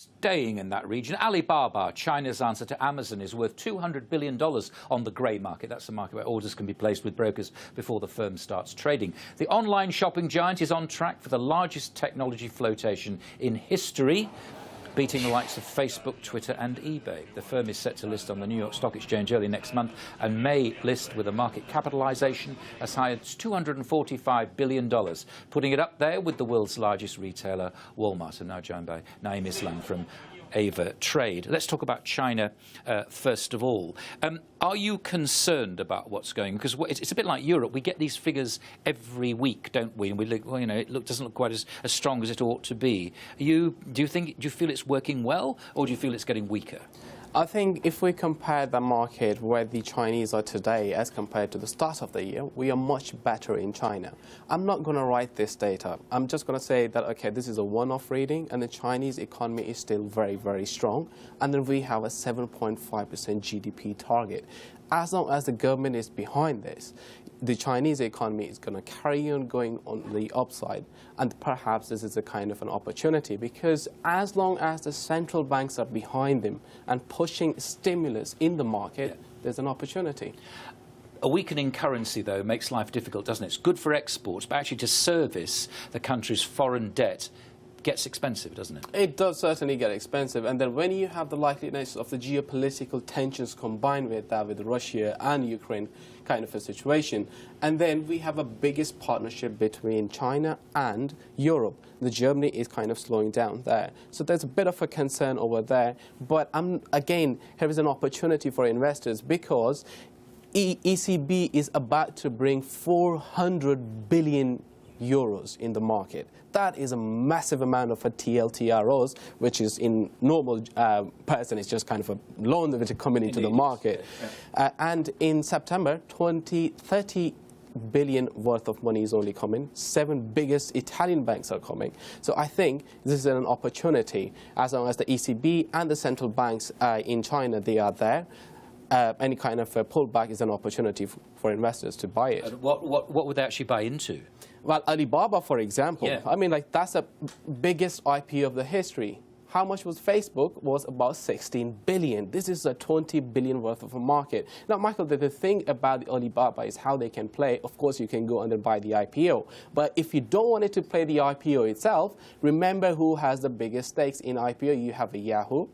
Staying in that region, Alibaba, China's answer to Amazon, is worth $200 billion on the grey market. That's the market where orders can be placed with brokers before the firm starts trading. The online shopping giant is on track for the largest technology flotation in history, beating the likes of Facebook, Twitter and eBay. The firm is set to list on the New York Stock Exchange early next month and may list with a market capitalization as high as $245 billion, putting it up there with the world's largest retailer, Walmart. I'm now joined by Naeem Islam from AvaTrade. Let's talk about China first of all. Are you concerned about what's going on? Because it's a bit like Europe. We get these figures every week, don't we? And we look, well, you know, doesn't look quite as strong as it ought to be. Do you feel it's working well, or do you feel it's getting weaker? I think if we compare the market where the Chinese are today as compared to the start of the year, we are much better in China. I'm not going to write this data. I'm just going to say that, okay, this is a one-off reading and the Chinese economy is still very, very strong. And then we have a 7.5% GDP target. As long as the government is behind this, the Chinese economy is going to carry on going on the upside, and perhaps this is a kind of an opportunity, because as long as the central banks are behind them and pushing stimulus in the market, there's an opportunity. A weakening currency, though, makes life difficult, doesn't it? It's good for exports, but actually to service the country's foreign debt gets expensive, doesn't it? It does certainly get expensive, and then when you have the likeliness of the geopolitical tensions combined with that, with Russia and Ukraine kind of a situation, and then we have a biggest partnership between China and Europe. The Germany is kind of slowing down there. So there's a bit of a concern over there, but again, here is an opportunity for investors, because ECB is about to bring 400 billion euros in the market. That is a massive amount of a TLTROs, which is in normal person, it's just kind of a loan which is coming into the market. And in September, 30 billion worth of money is only coming. 7 biggest Italian banks are coming. So I think this is an opportunity, as long as the ECB and the central banks in China, they are there. Any kind of pullback is an opportunity for investors to buy it. What would they actually buy into? Well, Alibaba, for example, I mean, like, that's the biggest IPO of the history. How much was Facebook? Was about 16 billion. This is a 20 billion worth of a market. Now, Michael, the thing about the Alibaba is how they can play. Of course, you can go and buy the IPO. But if you don't want it to play the IPO itself, remember who has the biggest stakes in IPO. You have a Yahoo,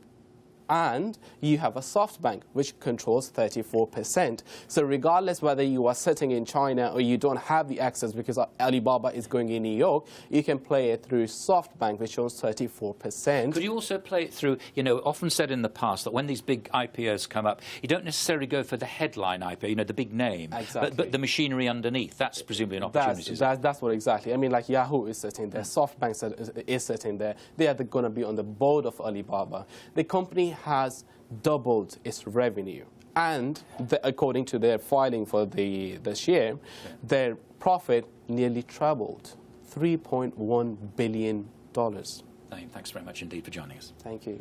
and you have a SoftBank, which controls 34%. So regardless whether you are sitting in China or you don't have the access because Alibaba is going in New York, you can play it through SoftBank, which owns 34%. Could you also play it through, you know, often said in the past that when these big IPOs come up, you don't necessarily go for the headline IPO, you know, the big name, but the machinery underneath. That's presumably an opportunity. That's what exactly. I mean, like, Yahoo is sitting there, SoftBank is sitting there. They are going to be on the board of Alibaba. The company has doubled its revenue, and according to their filing for this year, their profit nearly trebled, $3.1 billion. Thanks very much indeed for joining us. Thank you.